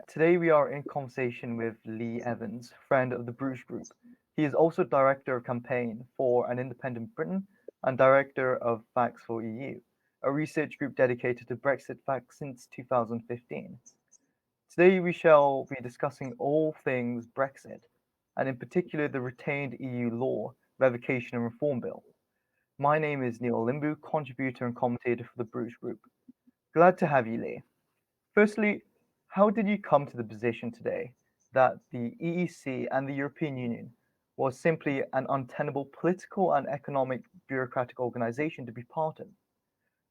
Today we are in conversation with Leigh Evans, friend of the Bruges Group. He is also Director of Campaign for an Independent Britain and Director of Facts4EU, a research group dedicated to Brexit facts since 2015. Today we shall be discussing all things Brexit, and in particular the retained EU law, revocation and reform bill. My name is Limbu, contributor and commentator for the Bruges Group. Glad to have you, Leigh. Firstly, how did you come to the position today that the EEC and the European Union was simply an untenable political and economic bureaucratic organization to be part of?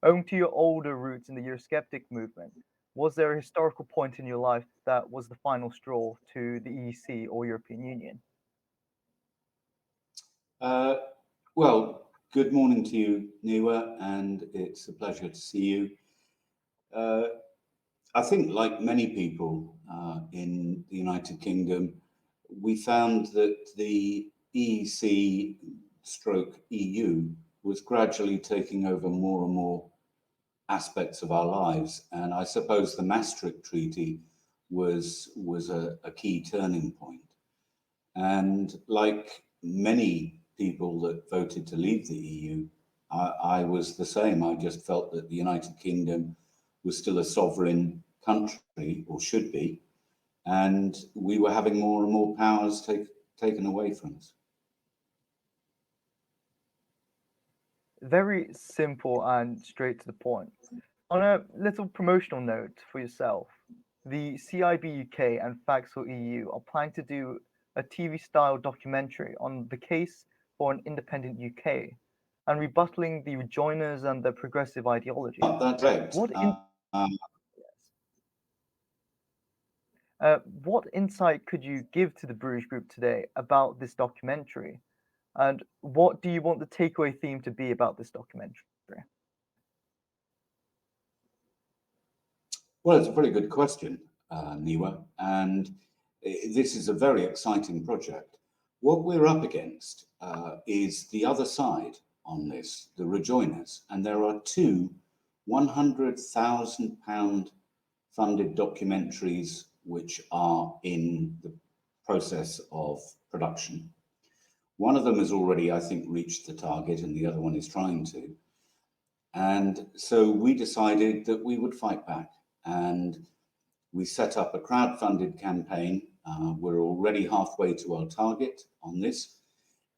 Owing to your older roots in the Eurosceptic movement, was there a historical point in your life that was the final straw to the EEC or European Union? Uh, well, good morning to you, Niwa, and it's a pleasure to see you. I think, like many people in the United Kingdom, we found that the EEC stroke EU was gradually taking over more and more aspects of our lives. And I suppose the Maastricht Treaty was a key turning point. And like many people that voted to leave the EU, I was the same. I just felt that the United Kingdom was still a sovereign country, or should be, and we were having more and more powers taken away from us. Very simple and straight to the point. On a little promotional note for yourself, the CIB UK and Facts4 EU are planning to do a TV-style documentary on the case for an independent UK and rebutting the rejoiners and the progressive ideology. That's correct. What insight could you give to the Bruges Group today about this documentary? And what do you want the takeaway theme to be about this documentary? Well, it's a pretty good question, Niwa, and this is a very exciting project. What we're up against is the other side on this, the rejoiners, and there are two £100,000 funded documentaries which are in the process of production. One of them has already, I think, reached the target, and the other one is trying to. And so we decided that we would fight back, and we set up a crowd-funded campaign. We're already halfway to our target on this.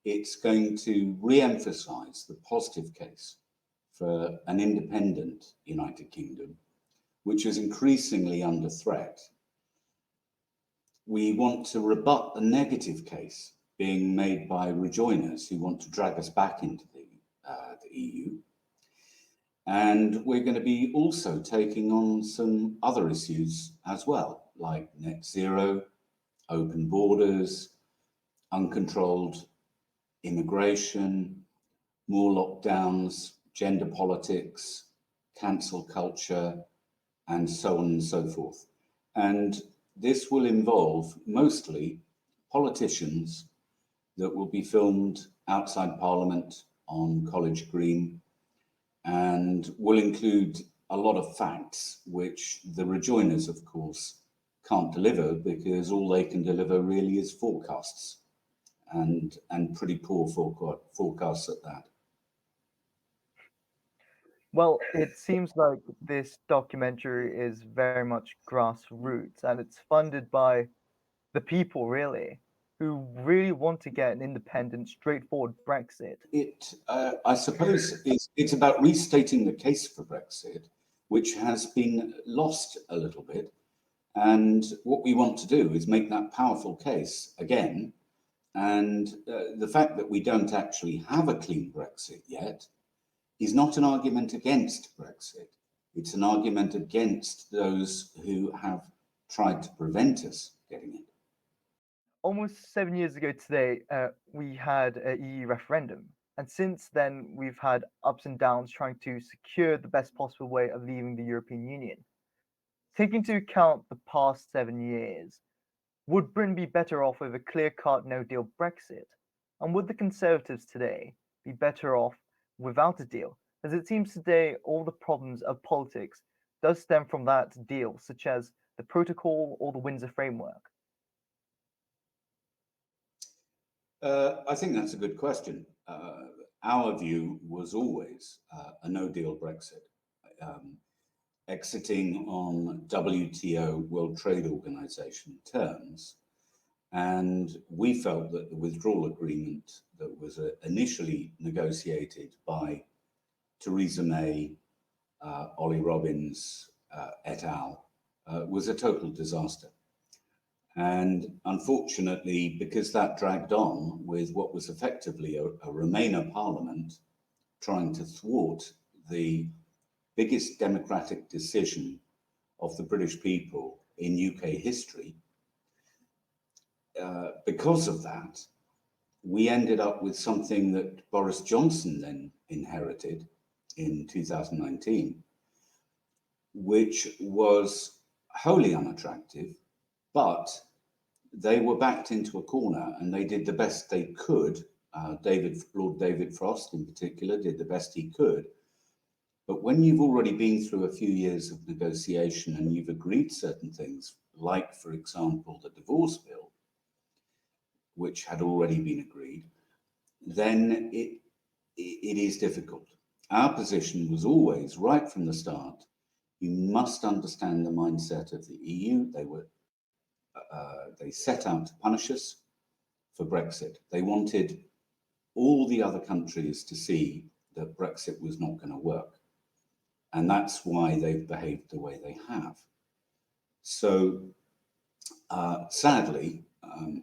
It's going to re-emphasize the positive case for an independent United Kingdom, which is increasingly under threat. We want to rebut the negative case being made by rejoiners who want to drag us back into the EU. And we're going to be also taking on some other issues as well, like net zero, open borders, uncontrolled immigration, more lockdowns, gender politics, cancel culture, and so on and so forth. And this will involve mostly politicians that will be filmed outside Parliament on College Green, and will include a lot of facts which the rejoiners, of course, can't deliver, because all they can deliver really is forecasts, and pretty poor forecasts at that. Well, it seems like this documentary is very much grassroots and it's funded by the people, really, who really want to get an independent, straightforward Brexit. I suppose, it's about restating the case for Brexit, which has been lost a little bit. And what we want to do is make that powerful case again. And the fact that we don't actually have a clean Brexit yet is not an argument against Brexit. It's an argument against those who have tried to prevent us getting it. Almost 7 years ago today, we had an EU referendum. And since then, we've had ups and downs trying to secure the best possible way of leaving the European Union. Taking into account the past 7 years, would Britain be better off with a clear-cut no-deal Brexit? And would the Conservatives today be better off without a deal? As it seems today, all the problems of politics does stem from that deal, such as the protocol or the Windsor framework? I think that's a good question. Our view was always a no-deal Brexit, exiting on WTO, World Trade Organization terms. And we felt that the withdrawal agreement that was initially negotiated by Theresa May, Ollie Robbins, et al., was a total disaster. And unfortunately, because that dragged on with what was effectively a Remainer parliament trying to thwart the biggest democratic decision of the British people in UK history, because of that, we ended up with something that Boris Johnson then inherited in 2019, which was wholly unattractive, but they were backed into a corner and they did the best they could. Lord David Frost in particular did the best he could. But when you've already been through a few years of negotiation and you've agreed certain things, like, for example, the divorce bill, which had already been agreed, then it is difficult. Our position was always, right from the start, you must understand the mindset of the EU. They set out to punish us for Brexit. They wanted all the other countries to see that Brexit was not going to work. And that's why they've behaved the way they have. So sadly,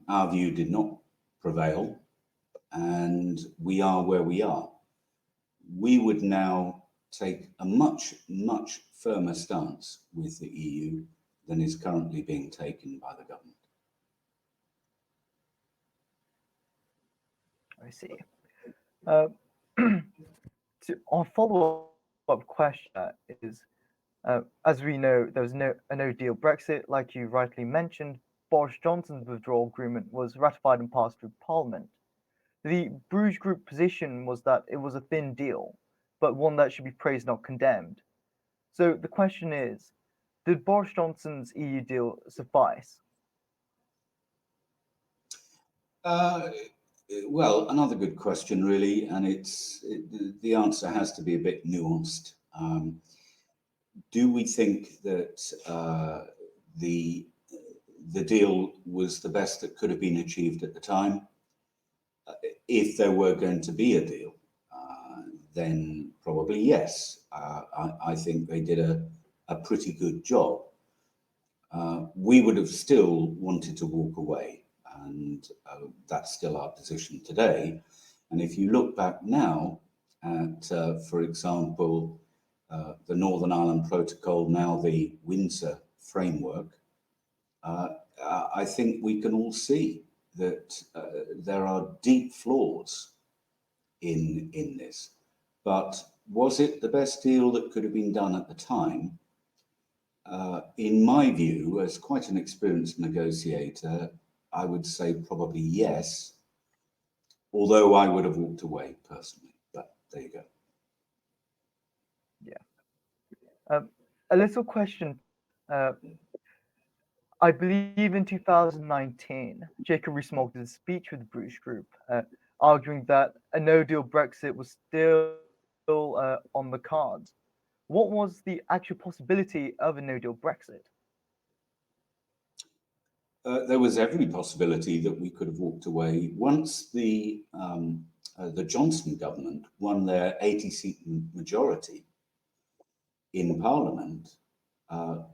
our view did not prevail, and we are where we are. We would now take a much, much firmer stance with the EU than is currently being taken by the government. I see. Our follow-up question is, as we know, there was a no-deal Brexit. Like you rightly mentioned, Boris Johnson's withdrawal agreement was ratified and passed through Parliament. The Bruges Group position was that it was a thin deal, but one that should be praised, not condemned. So the question is, did Boris Johnson's EU deal suffice? Well, another good question, really, and the answer has to be a bit nuanced. Do we think that the deal was the best that could have been achieved at the time? If there were going to be a deal, then probably yes. I think they did a pretty good job. We would have still wanted to walk away, and that's still our position today. And if you look back now at, for example, the Northern Ireland Protocol, now the Windsor Framework, I think we can all see that there are deep flaws in this. But was it the best deal that could have been done at the time? In my view, as quite an experienced negotiator, I would say probably yes, although I would have walked away personally. But there you go. Yeah. A little question. I believe in 2019, Jacob Rees-Mogg did a speech with the Bruges Group, arguing that a no-deal Brexit was still on the cards. What was the actual possibility of a no-deal Brexit? There was every possibility that we could have walked away. Once the Johnson government won their 80-seat majority in Parliament,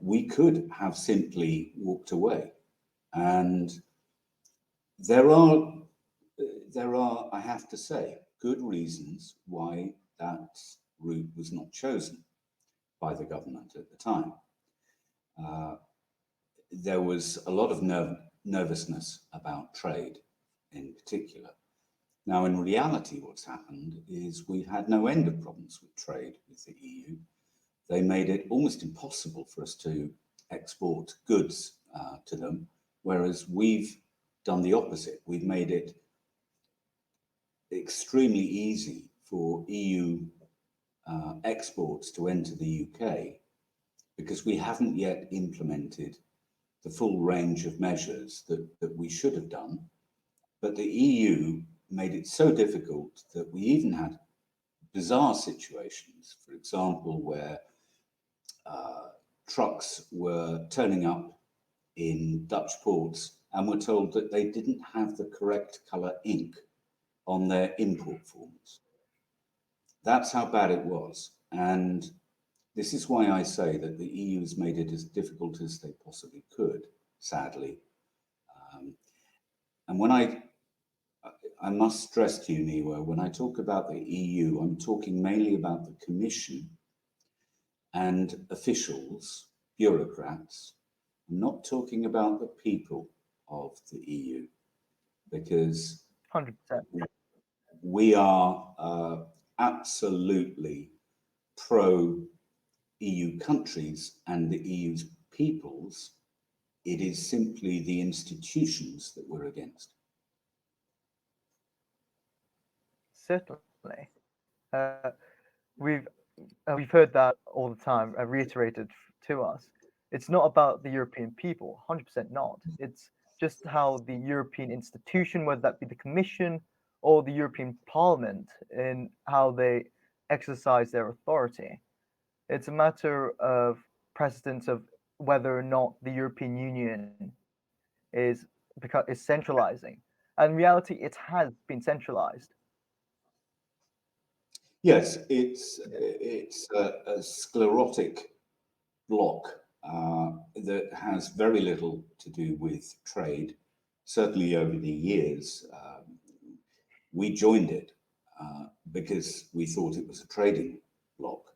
we could have simply walked away. And there are, I have to say, good reasons why that route was not chosen by the government at the time. There was a lot of nervousness about trade in particular. Now, in reality, what's happened is we've had no end of problems with trade with the EU. They made it almost impossible for us to export goods to them, whereas we've done the opposite. We've made it extremely easy for EU exports to enter the UK because we haven't yet implemented the full range of measures that we should have done. But the EU made it so difficult that we even had bizarre situations, for example, where trucks were turning up in Dutch ports and were told that they didn't have the correct colour ink on their import forms. That's how bad it was. And this is why I say that the EU has made it as difficult as they possibly could, sadly. And when I must stress to you, Niwa, when I talk about the EU, I'm talking mainly about the Commission and officials, bureaucrats. I'm not talking about the people of the EU, because 100%. we are absolutely pro-EU countries and the EU's peoples. It is simply the institutions that we're against. Certainly. We've heard that all the time, reiterated to us. It's not about the European people, 100% not. It's just how the European institution, whether that be the Commission or the European Parliament, in how they exercise their authority. It's a matter of precedence of whether or not the European Union is centralizing. And in reality, it has been centralized. Yes, it's a sclerotic bloc that has very little to do with trade. Certainly over the years, we joined it because we thought it was a trading bloc.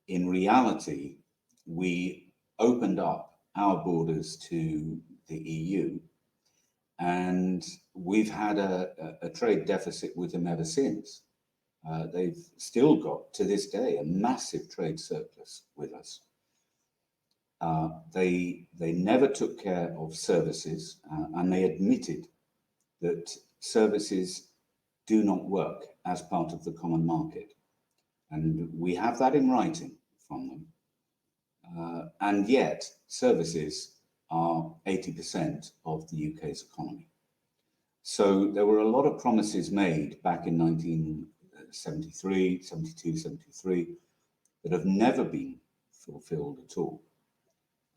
In reality, we opened up our borders to the EU, and we've had a trade deficit with them ever since. They've still got, to this day, a massive trade surplus with us. They never took care of services, and they admitted that services do not work as part of the common market. And we have that in writing from them. And yet, services are 80% of the UK's economy. So there were a lot of promises made back in 1973, 72, 73 that have never been fulfilled at all.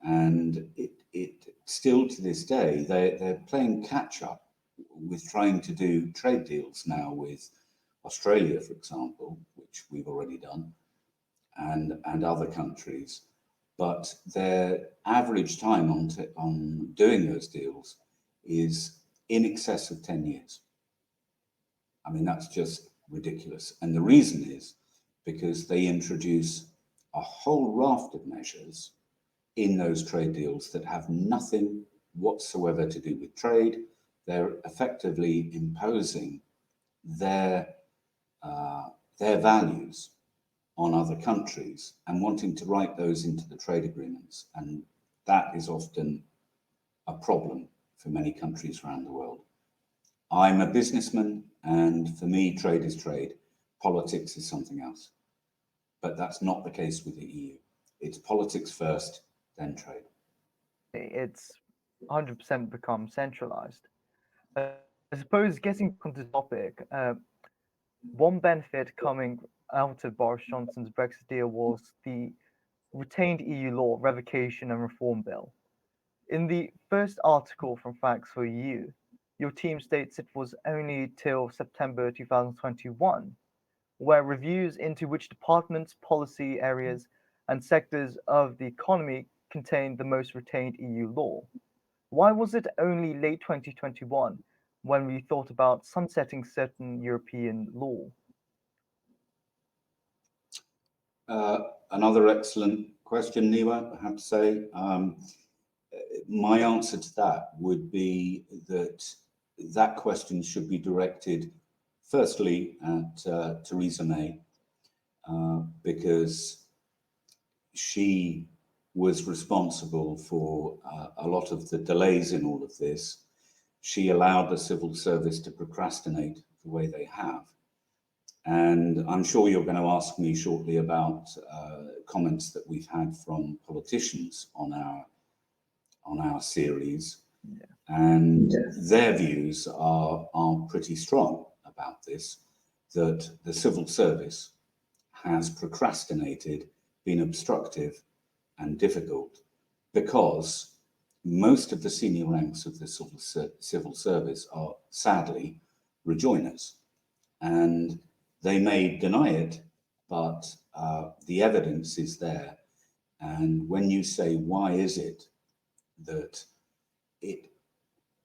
And it still to this day, they're playing catch up with trying to do trade deals now with Australia, for example, which we've already done, and other countries. But their average time on doing those deals is in excess of 10 years. I mean, that's just ridiculous. And the reason is because they introduce a whole raft of measures in those trade deals that have nothing whatsoever to do with trade. They're effectively imposing their values on other countries and wanting to write those into the trade agreements. And that is often a problem for many countries around the world. I'm a businessman, and for me, trade is trade. Politics is something else. But that's not the case with the EU. It's politics first, then trade. It's 100% become centralized. I suppose getting onto the topic, one benefit coming out of Boris Johnson's Brexit deal was the retained EU law revocation and reform bill. In the first article from Facts4EU, your team states it was only till September 2021 where reviews into which departments, policy areas, and sectors of the economy contained the most retained EU law. Why was it only late 2021 when we thought about sunsetting certain European law? Another excellent question, Niwa, I have to say. My answer to that would be that that question should be directed firstly at Theresa May, because she was responsible for a lot of the delays in all of this. She allowed the civil service to procrastinate the way they have. And I'm sure you're going to ask me shortly about comments that we've had from politicians on our on our series, and their views are pretty strong about this, that the civil service has procrastinated, been obstructive and difficult, because most of the senior ranks of the civil service are sadly rejoiners, and they may deny it, but the evidence is there. And when you say, why is it that it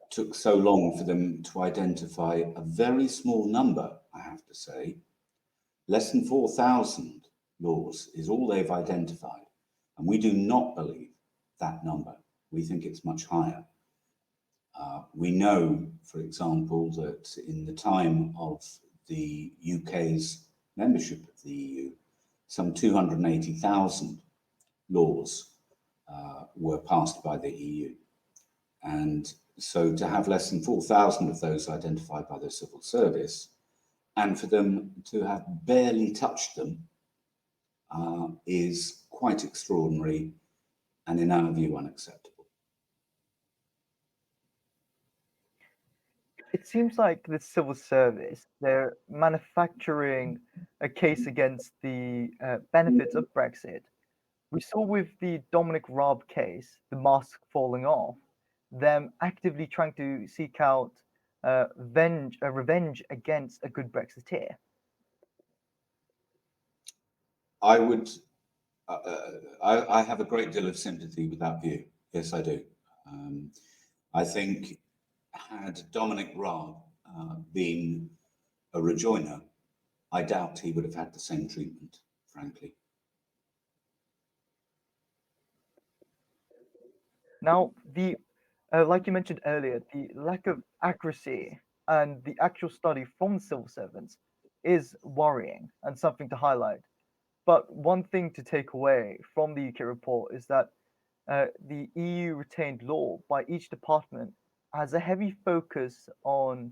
took so long for them to identify a very small number, I have to say, less than 4,000 laws is all they've identified. And we do not believe that number. We think it's much higher. We know, for example, that in the time of the UK's membership of the EU, some 280,000 laws were passed by the EU. And so to have less than 4,000 of those identified by the civil service, and for them to have barely touched them, is quite extraordinary and, in our view, unacceptable. It seems like the civil service, they're manufacturing a case against the benefits of Brexit. We saw with the Dominic Raab case, the mask falling off, them actively trying to seek out revenge against a good Brexiteer. I would, I have a great deal of sympathy with that view. Yes, I do. I think had Dominic Raab been a rejoiner, I doubt he would have had the same treatment, frankly. Now, like you mentioned earlier, the lack of accuracy and the actual study from civil servants is worrying and something to highlight. But one thing to take away from the UK report is that the EU retained law by each department has a heavy focus on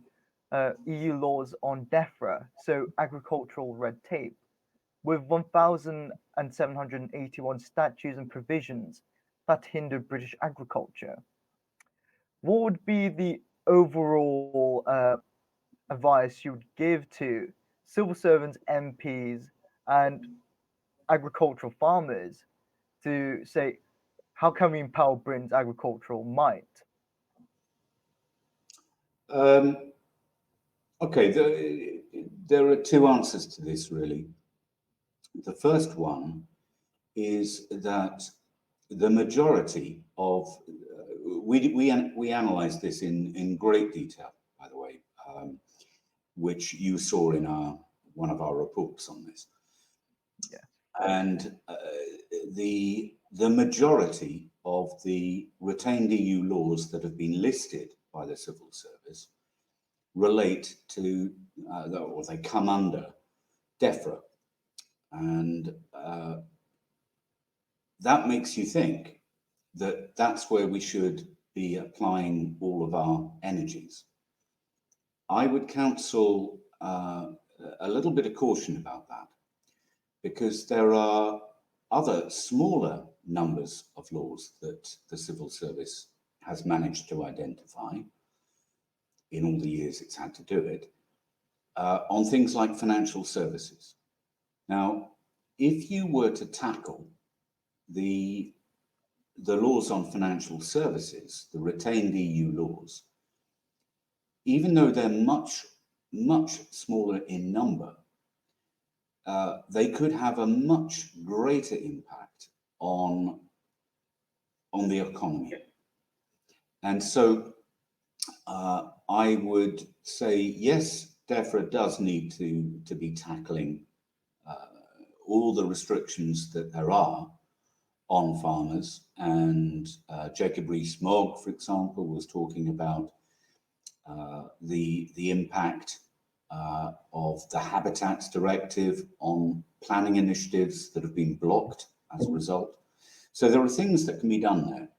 EU laws on DEFRA, so agricultural red tape, with 1,781 statutes and provisions that hinder British agriculture. What would be the overall advice you would give to civil servants, MPs, and agricultural farmers to say, how can we empower Britain's agricultural might? Okay, there are two answers to this, really. The first one is that the majority of we analysed this in great detail, by the way, which you saw in one of our reports on this. Yeah. And the majority of the retained EU laws that have been listed by the civil service relate to, or they come under DEFRA. And that makes you think that that's where we should be applying all of our energies. I would counsel a little bit of caution about that, because there are other smaller numbers of laws that the civil service has managed to identify in all the years it's had to do it, on things like financial services. Now, if you were to tackle the laws on financial services, the retained EU laws, even though they're much, much smaller in number, they could have a much greater impact on the economy. And so I would say, yes, DEFRA does need to be tackling all the restrictions that there are on farmers. And Jacob Rees-Mogg, for example, was talking about the impact of the Habitats Directive on planning initiatives that have been blocked as a result. So there are things that can be done there.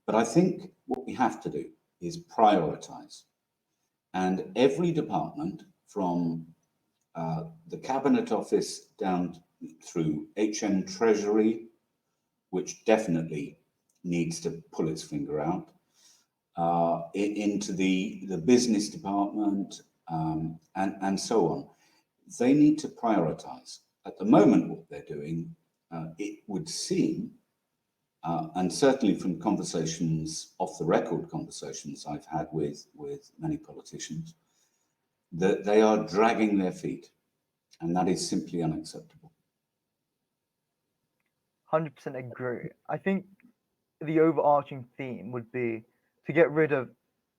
But I think what we have to do is prioritise. And every department, from the Cabinet Office down through HM Treasury, which definitely needs to pull its finger out, into the business department, and so on. They need to prioritize. At the moment, what they're doing, it would seem, and certainly from conversations, off the record conversations I've had with many politicians, that they are dragging their feet, and that is simply unacceptable. 100% agree. I think the overarching theme would be to get rid of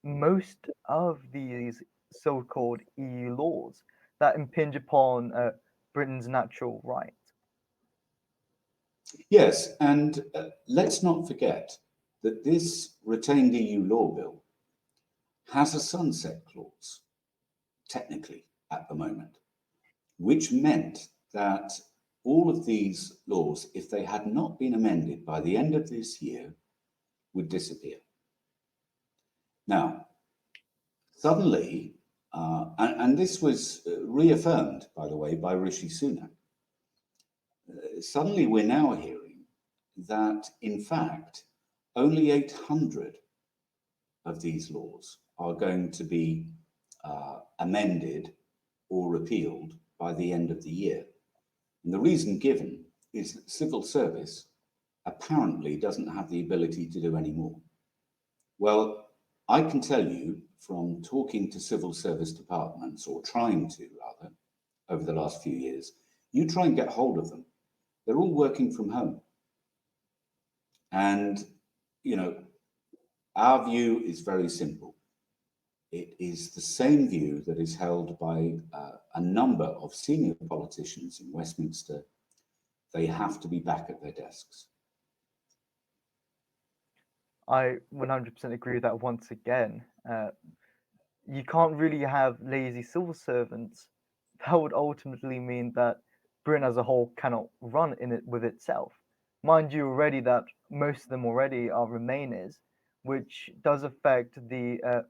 most of these so-called EU laws that impinge upon Britain's natural right. Yes, and let's not forget that this retained EU law bill has a sunset clause, technically, at the moment, which meant that all of these laws, if they had not been amended by the end of this year, would disappear. Now, suddenly, and this was reaffirmed, by the way, by Rishi Sunak, suddenly we're now hearing that, in fact, only 800 of these laws are going to be amended or repealed by the end of the year. And the reason given is that civil service apparently doesn't have the ability to do any more. Well, I can tell you from talking to civil service departments, or trying to rather, over the last few years, you try and get hold of them. They're all working from home. And, you know, our view is very simple. It is the same view that is held by a number of senior politicians in Westminster. They have to be back at their desks. I 100% agree with that once again. You can't really have lazy civil servants. That would ultimately mean that Britain as a whole cannot run in it with itself. Mind you, already that most of them already are Remainers, which does affect the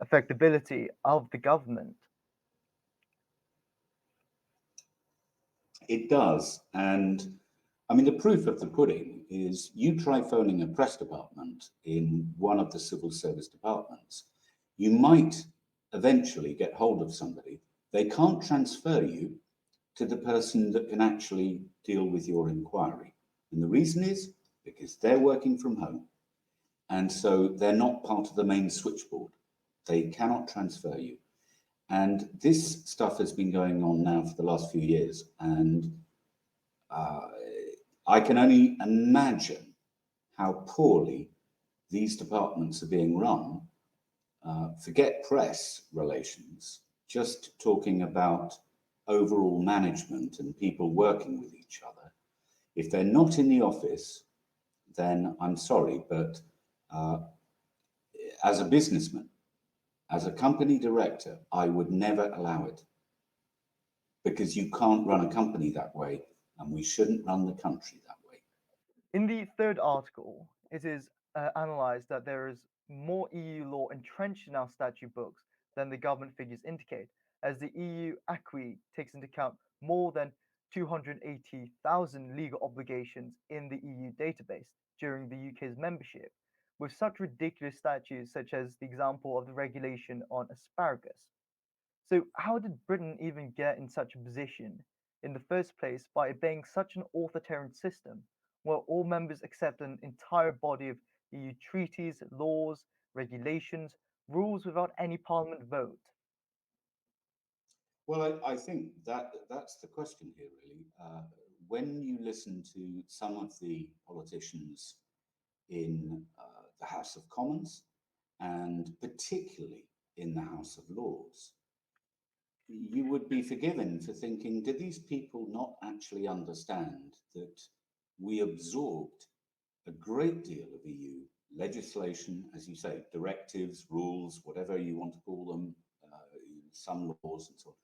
affectability of the government. It does. And I mean, the proof of the pudding is you try phoning a press department in one of the civil service departments. You might eventually get hold of somebody. They can't transfer you to the person that can actually deal with your inquiry. And the reason is because they're working from home. And so they're not part of the main switchboard. They cannot transfer you. And this stuff has been going on now for the last few years. And I can only imagine how poorly these departments are being run. Forget press relations, just talking about overall management and people working with each other. If they're not in the office, then I'm sorry, but as a businessman, as a company director, I would never allow it, because you can't run a company that way, and we shouldn't run the country that way. In the third article, it is analysed that there is more EU law entrenched in our statute books than the government figures indicate, as the EU acquis takes into account more than 280,000 legal obligations in the EU database during the UK's membership, with such ridiculous statutes such as the example of the regulation on asparagus. So, how did Britain even get in such a position in the first place by obeying such an authoritarian system, where all members accept an entire body of EU treaties, laws, regulations, rules without any parliament vote? Well, I think that that's the question here, really. When you listen to some of the politicians in the House of Commons, and particularly in the House of Lords, you would be forgiven for thinking, do these people not actually understand that we absorbed a great deal of EU legislation, as you say, directives, rules, whatever you want to call them, some laws and so on.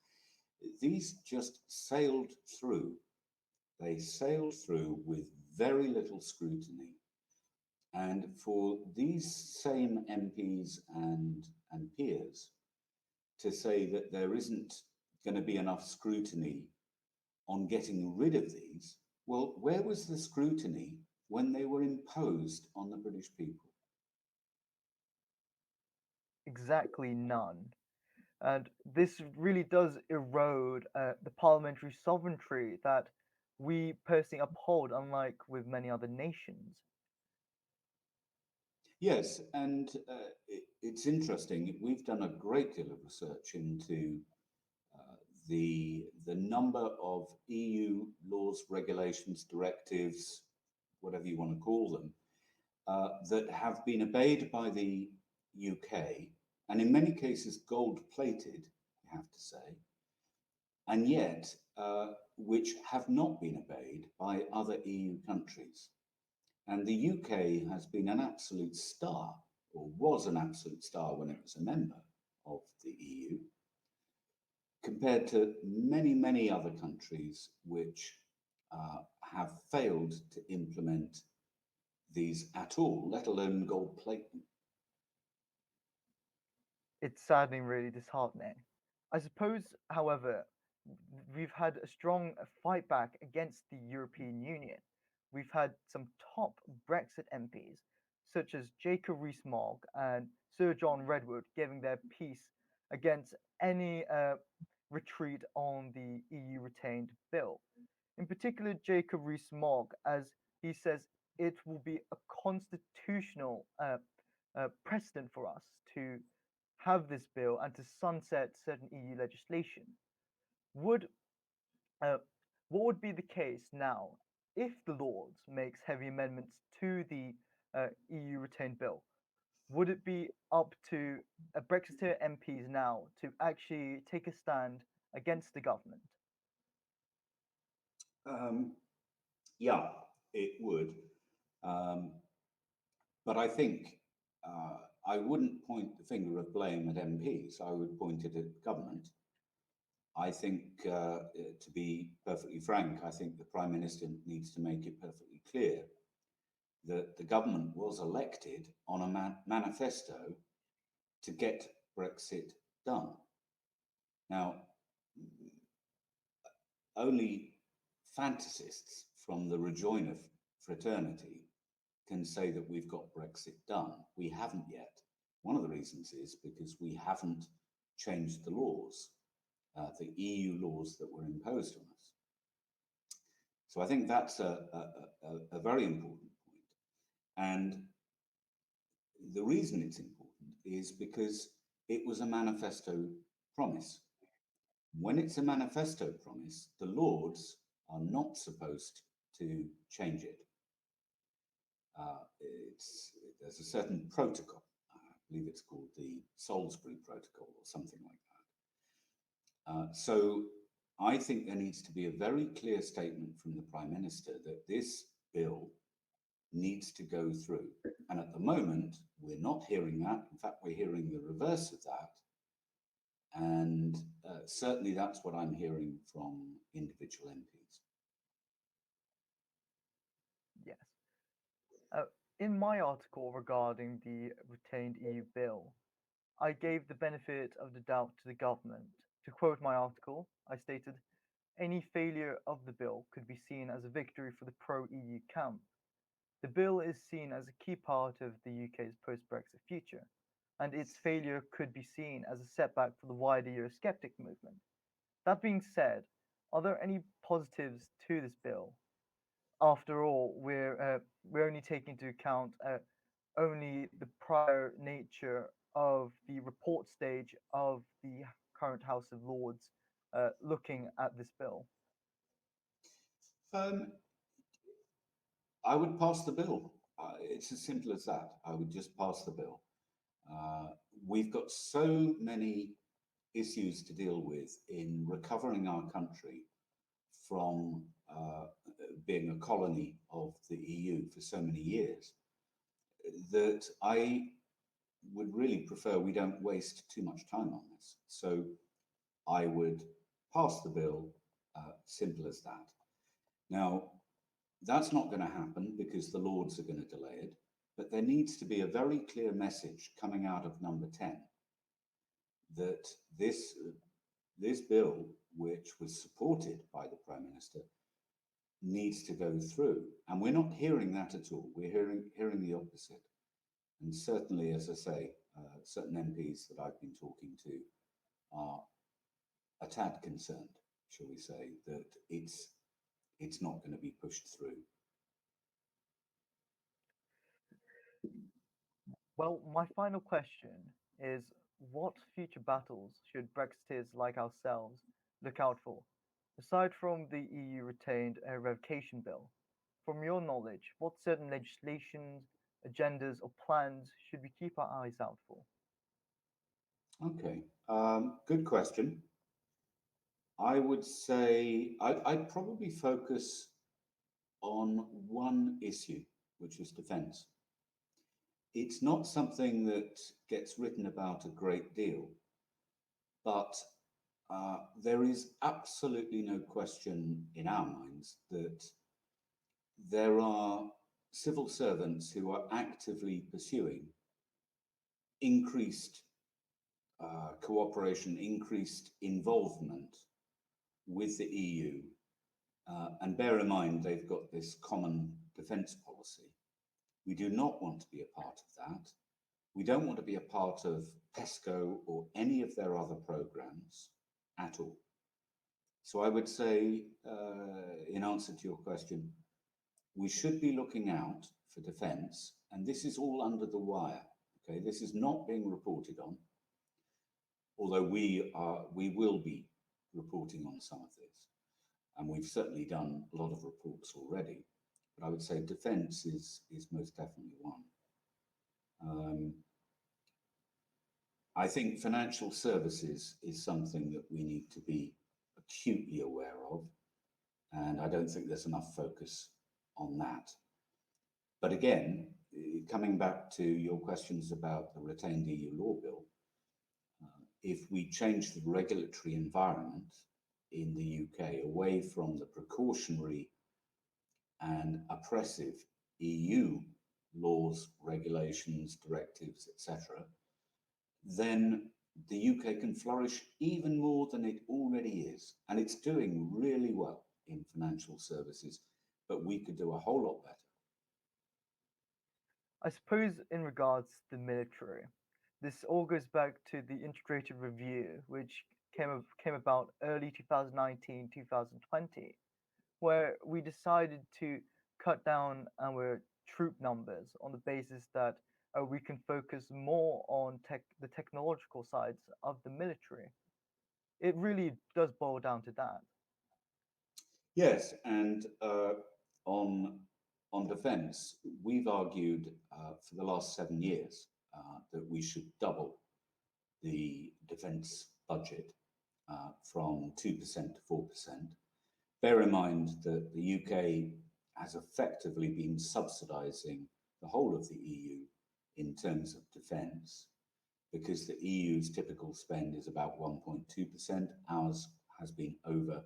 These just sailed through. They sailed through with very little scrutiny. And for these same MPs and peers to say that there isn't going to be enough scrutiny on getting rid of these, well, where was the scrutiny when they were imposed on the British people? Exactly none. And this really does erode the parliamentary sovereignty that we personally uphold, unlike with many other nations. Yes, and it's interesting. We've done a great deal of research into the number of EU laws, regulations, directives, whatever you want to call them, that have been obeyed by the UK, and in many cases gold-plated, I have to say, and yet which have not been obeyed by other EU countries. And the UK has been an absolute star, or was an absolute star when it was a member of the EU, compared to many, many other countries which have failed to implement these at all, let alone gold plating. It's saddening, really disheartening. I suppose, however, we've had a strong fight back against the European Union. We've had some top Brexit MPs, such as Jacob Rees-Mogg and Sir John Redwood, giving their piece against any retreat on the EU retained bill. In particular, Jacob Rees-Mogg, as he says, it will be a constitutional precedent for us to have this bill and to sunset certain EU legislation. Would uh, what would be the case now if the Lords makes heavy amendments to the EU retained bill? Would it be up to Brexiteer MPs now to actually take a stand against the government? Yeah, it would. Um, but I think I wouldn't point the finger of blame at MPs. I would point it at government. I think, to be perfectly frank, I think the Prime Minister needs to make it perfectly clear that the government was elected on a manifesto to get Brexit done. Now, only fantasists from the rejoiner fraternity can say that we've got Brexit done. We haven't yet. One of the reasons is because we haven't changed the laws, the EU laws that were imposed on us. So I think that's a very important point. And the reason it's important is because it was a manifesto promise. When it's a manifesto promise, the Lords are not supposed to change it. There's a certain protocol. I believe it's called the Salisbury Protocol or something like that. So I think there needs to be a very clear statement from the Prime Minister that this bill needs to go through. And at the moment, we're not hearing that. In fact, we're hearing the reverse of that. And certainly that's what I'm hearing from individual MPs. Yes. In my article regarding the retained EU bill, I gave the benefit of the doubt to the government. To quote my article, I stated, any failure of the bill could be seen as a victory for the pro-EU camp. The bill is seen as a key part of the UK's post-Brexit future, and its failure could be seen as a setback for the wider Eurosceptic movement. That being said, are there any positives to this bill? After all, we're only taking into account only the prior nature of the report stage of the current House of Lords looking at this bill. Um, I would pass the bill. It's as simple as that. I would just pass the bill. We've got so many issues to deal with in recovering our country from being a colony of the EU for so many years that I would really prefer we don't waste too much time on this. So I would pass the bill, simple as that. Now, that's not going to happen because the Lords are going to delay it, but there needs to be a very clear message coming out of number 10 that this bill, which was supported by the Prime Minister, needs to go through. And we're not hearing that at all. We're hearing the opposite. And certainly, as I say, certain MPs that I've been talking to are a tad concerned, shall we say, that it's not going to be pushed through. Well, my final question is, what future battles should Brexiteers like ourselves look out for? Aside from the EU retained a revocation bill, from your knowledge, what certain legislations, agendas, or plans should we keep our eyes out for? Okay, good question. I would say I'd probably focus on one issue, which is defence. It's not something that gets written about a great deal, but there is absolutely no question in our minds that there are civil servants who are actively pursuing increased cooperation, increased involvement with the EU. And bear in mind, they've got this common defence policy. We do not want to be a part of that. We don't want to be a part of PESCO or any of their other programs at all. So I would say, in answer to your question, we should be looking out for defence, and this is all under the wire. Okay, this is not being reported on, although we will be reporting on some of this, and we've certainly done a lot of reports already. But I would say defence is most definitely one. I think financial services is something that we need to be acutely aware of, and I don't think there's enough focus on that. But again, coming back to your questions about the retained EU law bill, if we change the regulatory environment in the UK away from the precautionary and oppressive EU laws, regulations, directives, etc., then the UK can flourish even more than it already is. And it's doing really well in financial services, but we could do a whole lot better. I suppose in regards to the military, this all goes back to the integrated review, which came about early 2019, 2020, where we decided to cut down our troop numbers on the basis that we can focus more on the technological sides of the military. It really does boil down to that. Yes, and on defence, we've argued for the last 7 years that we should double the defence budget from 2% to 4%. Bear in mind that the UK has effectively been subsidising the whole of the EU in terms of defence, because the EU's typical spend is about 1.2%, ours has been over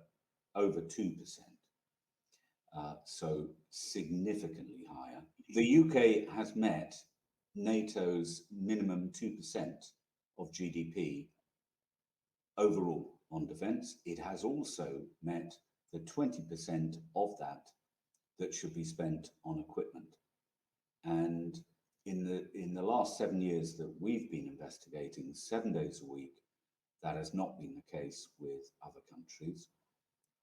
2%. So significantly higher. The UK has met NATO's minimum 2% of GDP overall on defence. It has also met the 20% of that should be spent on equipment. And in the last 7 years that we've been investigating, 7 days a week, that has not been the case with other countries.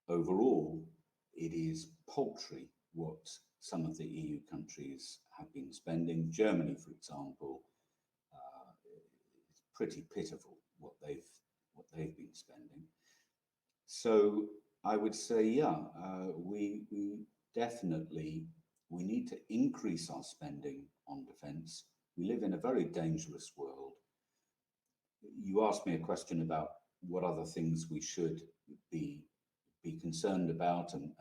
Overall, it is paltry what some of the EU countries have been spending. Germany, for example, it's pretty pitiful what they've been spending. So I would say, yeah, we definitely need to increase our spending on defence. We live in a very dangerous world. You asked me a question about what other things we should be concerned about and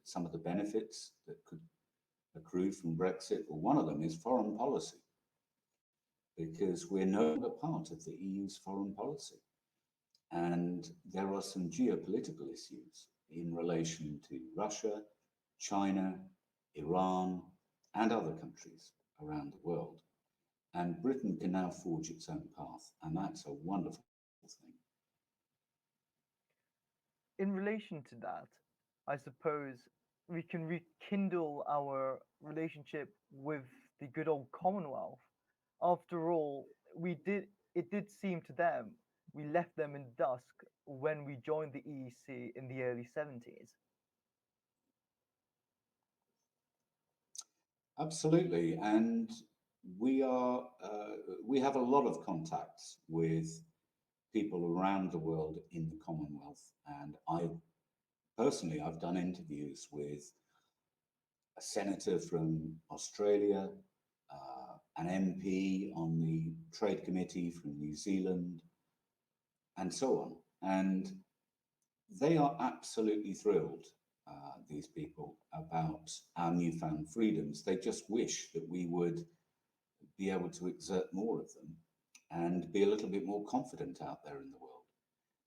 some of the benefits that could accrue from Brexit. Well, one of them is foreign policy, because we're no longer part of the EU's foreign policy. And there are some geopolitical issues in relation to Russia, China, Iran, and other countries around the world. And Britain can now forge its own path, and that's a wonderful thing. In relation to that, I suppose we can rekindle our relationship with the good old Commonwealth. After all, it did seem to them we left them in dusk when we joined the EEC in the early 70s. Absolutely, and we have a lot of contacts with people around the world in the Commonwealth, and I've done interviews with a senator from Australia, an MP on the Trade Committee from New Zealand, and so on. And they are absolutely thrilled, these people, about our newfound freedoms. They just wish that we would be able to exert more of them and be a little bit more confident out there in the world.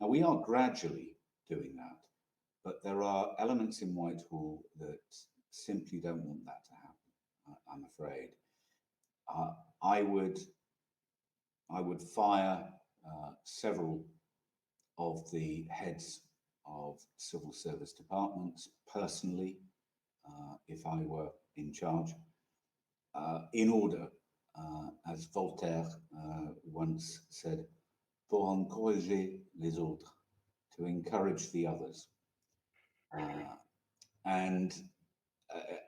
Now, we are gradually doing that, but there are elements in Whitehall that simply don't want that to happen, I'm afraid. I would fire several of the heads of civil service departments personally, if I were in charge, in order, as Voltaire once said, pour encourager les autres, to encourage the others. And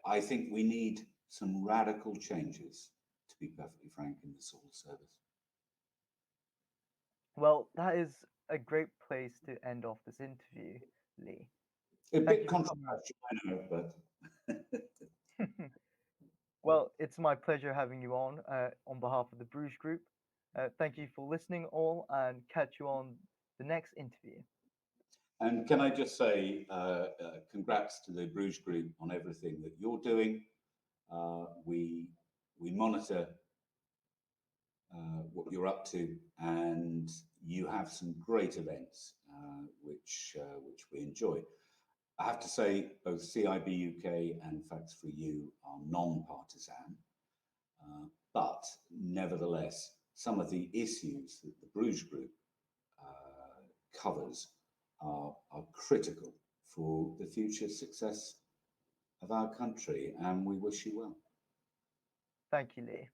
I think we need some radical changes, to be perfectly frank, in the civil service. Well, that is a great place to end off this interview, Leigh. A Thank bit you so much. controversial, I know, but Well, it's my pleasure having you on behalf of the Bruges Group. Thank you for listening all, and catch you on the next interview. And can I just say, congrats to the Bruges Group on everything that you're doing. We monitor what you're up to, and you have some great events which we enjoy. I have to say, both CIB UK and Facts4EU are non-partisan, but nevertheless, some of the issues that the Bruges Group covers are critical for the future success of our country, and we wish you well. Thank you, Leigh.